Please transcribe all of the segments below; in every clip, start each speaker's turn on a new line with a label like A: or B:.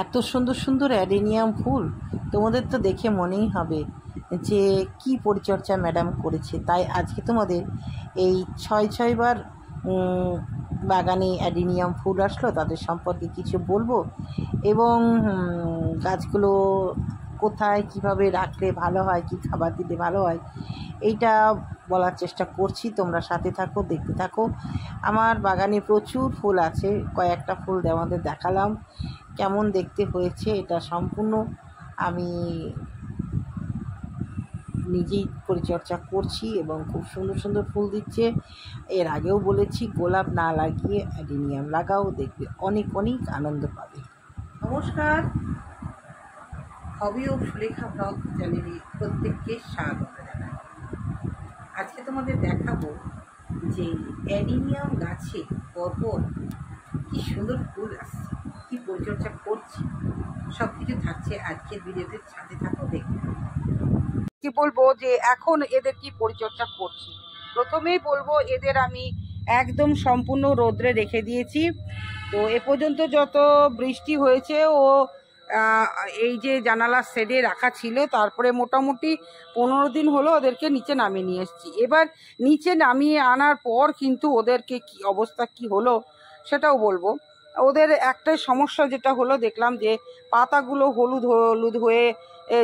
A: এত সুন্দর সুন্দর অ্যাডেনিয়াম ফুল, তোমাদের তো দেখে মনেই হবে যে কি পরিচর্যা ম্যাডাম করেছে। তাই আজকে তোমাদের এই ছয়বার বাগানে অ্যাডেনিয়াম ফুল আসলো তাদের সম্পর্কে কিছু বলবো, এবং গাছগুলো কোথায় কিভাবে রাখলে ভালো হয়, কি খাবার দিলে ভালো হয়, এইটা বলার চেষ্টা করছি। তোমরা সাথে থাকো, দেখতে থাকো। আমার বাগানে প্রচুর ফুল আছে, কয়েকটা ফুল আমাদের দেখালাম। কেমন দেখতে হয়েছে এটা সম্পূর্ণ আমি নিজেই পরিচর্যা করছি এবং খুব সুন্দর সুন্দর ফুল দিচ্ছে। এর আগেও বলেছি গোলাপ না লাগিয়ে অ্যাডেনিয়াম লাগাও, দেখবে অনেক অনেক আনন্দ পাবে। নমস্কার, হবি ও সুলেখা ব্লগ চ্যানেলে প্রত্যেককে স্বাগত জানাই। আজকে তোমাদের দেখাবো যে অ্যাডেনিয়াম গাছে পরপর কি সুন্দর ফুল আসছে, কি পরিচর্যা করছি, সব কিছু থাকছে আজকের ভিডিওতে। সাথে থাকো, দেখতে কি বলবো যে এখন এদের কি পরিচর্যা করছি। প্রথমেই বলবো এদের আমি একদম সম্পূর্ণ রোদ্রে রেখে দিয়েছি। তো এ পর্যন্ত যত বৃষ্টি হয়েছে ও এই যে জানালার শেডে রাখা ছিল, তারপরে মোটামুটি 15 দিন হলো ওদেরকে নিচে নামিয়ে নিয়ে এসেছি। এবার নিচে নামিয়ে আনার পর কিন্তু ওদেরকে কি অবস্থা কি হলো সেটাও বলবো। ওদের একটাই সমস্যা যেটা হলো, দেখলাম যে পাতাগুলো হলুদ হলুদ হয়ে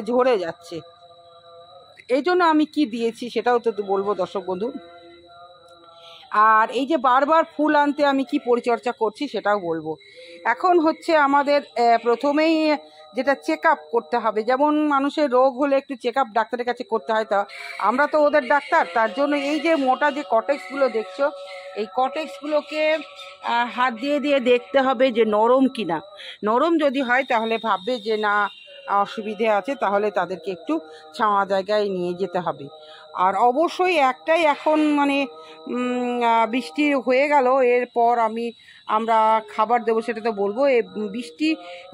A: ঝরে যাচ্ছে। এই জন্য আমি কি দিয়েছি সেটাও তো বলবো দর্শক বন্ধু। আর এই যে বারবার ফুল আনতে আমি কি পরিচর্যা করছি সেটাও বলবো। এখন হচ্ছে আমাদের প্রথমেই যেটা চেক আপ করতে হবে, যেমন মানুষের রোগ হলে একটু চেক আপ ডাক্তারের কাছে করতে হয়, তা আমরা তো ওদের ডাক্তার। তার জন্য এই যে মোটা যে কটেক্সগুলো দেখছো, এই কটেক্সগুলোকে হাত দিয়ে দিয়ে দেখতে হবে যে নরম কিনা। নরম যদি হয় তাহলে ভাববে যে না অসুবিধে আছে, তাহলে তাদেরকে একটু ছাওয়া জায়গায় নিয়ে যেতে হবে। আর অবশ্যই একটাই এখন মানে বৃষ্টি হয়ে গেল, এরপর আমরা খাবার দেবো সেটা তো বলবো। এই বৃষ্টি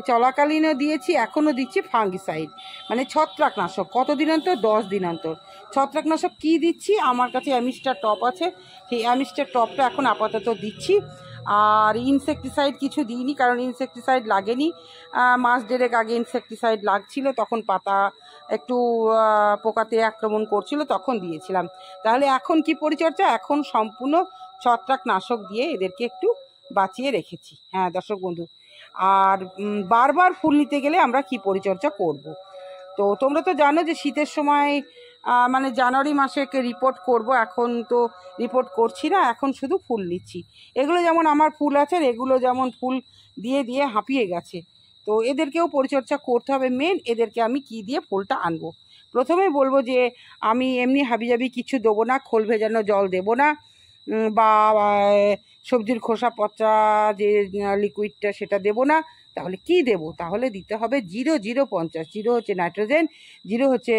A: চলাকালীনও দিয়েছি, এখনও দিচ্ছি ফাঙ্গিসাইড, মানে ছত্রাকনাশক। কতদিন অন্তর? 10 দিন অন্তর ছত্রাকনাশক। কি দিচ্ছি? আমার কাছে অ্যামিস্টার টপ আছে, সেই অ্যামিস্টার টপটা এখন আপাতত দিচ্ছি। আর ইনসেকটিসাইড কিছু দিইনি, কারণ ইনসেকটিসাইড লাগেনি। মাস দেড়েক আগে ইনসেকটিসাইড লাগছিল, তখন পাতা একটু পোকাতে আক্রমণ করছিল, তখন দিয়েছিলাম। তাহলে এখন কি পরিচর্যা? এখন সম্পূর্ণ ছত্রাকনাশক দিয়ে এদেরকে একটু বাঁচিয়ে রেখেছি। হ্যাঁ দর্শক বন্ধু, আর বারবার ফুল নিতে গেলে আমরা কি পরিচর্যা করব। তো তোমরা তো জানো যে শীতের সময় মানে জানুয়ারি মাসে রিপোর্ট করব, এখন তো রিপোর্ট করছি না, এখন শুধু ফুল নিচ্ছি। এগুলো যেমন আমার ফুল আছে, এগুলো যেমন ফুল দিয়ে দিয়ে হাঁপিয়ে গেছে, তো এদেরকেও পরিচর্যা করতে হবে। মেন এদেরকে আমি কি দিয়ে ফুলটা আনবো, প্রথমেই বলবো যে আমি এমনি হাবিজাবি কিছু দেবো না, খোল ভেজানো জল দেবো না, বা সবজির খোসা পচা যে লিকুইডটা সেটা দেবো না। তাহলে কি দেব? তাহলে দিতে হবে 0-0-50। 0 হচ্ছে নাইট্রোজেন, 0 হচ্ছে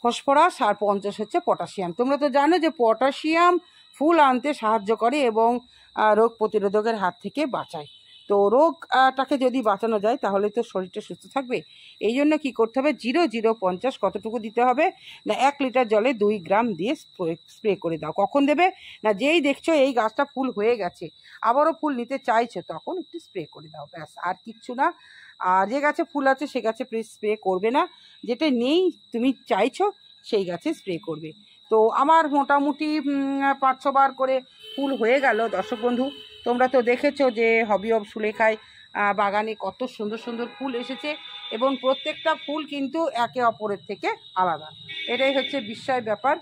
A: ফসফরাস, আর 50 হচ্ছে পটাশিয়াম। তোমরা তো জানো যে পটাশিয়াম ফুল আনতে সাহায্য করে এবং রোগ প্রতিরোধকের হাত থেকে বাঁচায়। তো রোগটাকে যদি বাঁচানো যায় তাহলে তো শরীরটা সুস্থ থাকবে। এই জন্য কী করতে হবে? 0-0-50 কতটুকু দিতে হবে না, 1 লিটার জলে 2 গ্রাম দিয়ে স্প্রে করে দাও। কখন দেবে না, যেই দেখছো এই গাছটা ফুল হয়ে গেছে, আবারও ফুল নিতে চাইছো, তখন একটু স্প্রে করে দাও, ব্যাস, আর কিচ্ছু না। আর যে গাছে ফুল আছে সে গাছে স্প্রে করবে না, যেটা নেই তুমি চাইছো সেই গাছে স্প্রে করবে। তো আমার মোটামুটি 5-6 বার করে ফুল হয়ে গেল দর্শক বন্ধু। তোমরা তো দেখেছো যে হবি অব সুলেখায় বাগানে কত সুন্দর সুন্দর ফুল এসেছে, এবং প্রত্যেকটা ফুল কিন্তু একে অপরের থেকে আলাদা। এটাই হচ্ছে বিস্ময় ব্যাপার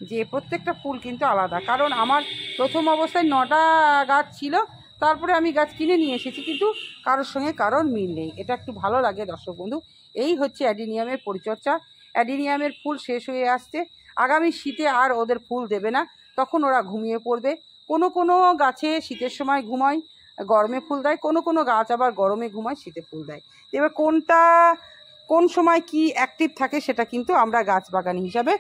A: যে প্রত্যেকটা ফুল কিন্তু আলাদা। কারণ আমার প্রথম অবস্থায় 9টা গাছ ছিল, তারপরে আমি গাছ কিনে নিয়ে এসেছি, কিন্তু কারোর সঙ্গে কারোর মিল নেই। এটা একটু ভালো লাগে দর্শক বন্ধু। এই হচ্ছে অ্যাডেনিয়ামের পরিচর্যা। অ্যাডেনিয়ামের ফুল শেষ হয়ে আসছে, আগামী শীতে আর ওদের ফুল দেবে না, তখন ওরা ঘুমিয়ে পড়বে। কোনো কোনো গাছে শীতের সময় ঘুমায়, গরমে ফুল দেয়, কোনো কোনো গাছ আবার গরমে ঘুমায়, শীতে ফুল দেয়। এবার কোন সময় কি অ্যাক্টিভ থাকে সেটা কিন্তু আমরা গাছ বাগানি হিসাবে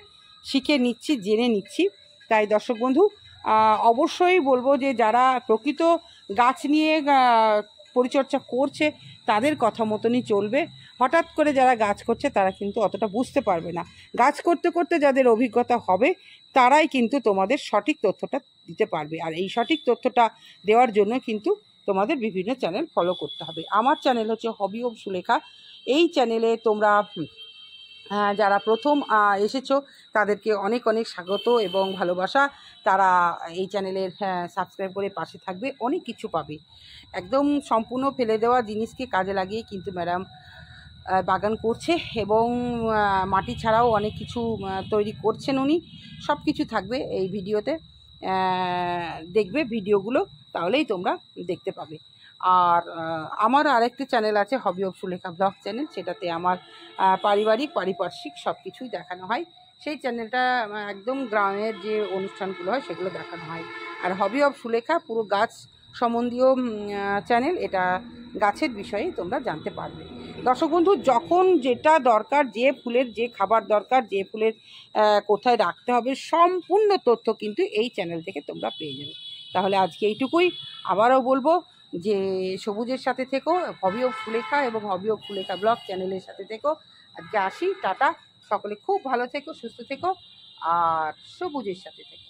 A: শিখে নিচ্ছি, জেনে নিচ্ছি। তাই দর্শক বন্ধু অবশ্যই বলবো যে যারা প্রকৃত গাছ নিয়ে পরিচর্যা করছে তাদের কথা মতনই চলবে। হঠাৎ করে যারা গাছ করছে তারা কিন্তু অতটা বুঝতে পারবে না। গাছ করতে করতে যাদের অভিজ্ঞতা হবে তারাই কিন্তু তোমাদের সঠিক তথ্যটা দিতে পারবে। আর এই সঠিক তথ্যটা দেওয়ার জন্য কিন্তু তোমাদের বিভিন্ন চ্যানেল ফলো করতে হবে। আমার চ্যানেল হচ্ছে হবি অফ সুলেখা। এই চ্যানেলে তোমরা যারা প্রথম এসেছো তাদেরকে অনেক অনেক স্বাগত এবং ভালোবাসা। তারা এই চ্যানেলের সাবস্ক্রাইব করে পাশে থাকবে, অনেক কিছু পাবে। একদম সম্পূর্ণ ফেলে দেওয়া জিনিসকে কাজে লাগিয়ে কিন্তু ম্যাডাম বাগান করছে এবং মাটি ছাড়াও অনেক কিছু তৈরি করছেন উনি। সব কিছু থাকবে এই ভিডিওতে, দেখবে ভিডিওগুলো, তাহলেই তোমরা দেখতে পাবে। আর আমার আরেকটি চ্যানেল আছে hobby of Sulekha blog channel, সেটাতে আমার পারিপার্শ্বিক সব কিছুই দেখানো হয়। সেই চ্যানেলটা একদম গ্রামের যে অনুষ্ঠানগুলো হয় সেগুলো দেখানো হয়। আর হবি অফ সুলেখা পুরো গাছ সম্বন্ধীয় চ্যানেল, এটা গাছের বিষয়ে তোমরা জানতে পারবে। দর্শক বন্ধু, যখন যেটা দরকার, যে ফুলের যে খাবার দরকার, যে ফুলের কোথায় রাখতে হবে, সম্পূর্ণ তথ্য কিন্তু এই চ্যানেল থেকে তোমরা পেয়ে যাবে। তাহলে আজকে এইটুকুই। আবারও বলবো যে সবুজের সাথে থেকো, হবি অফ সুলেখা এবং হবি অফ সুলেখা ব্লগ চ্যানেলের সাথে থেকো। আজকে আসি, টাটা। সকলে খুব ভালো থেকো, সুস্থ থেকো আর সবুজের সাথে থেকো।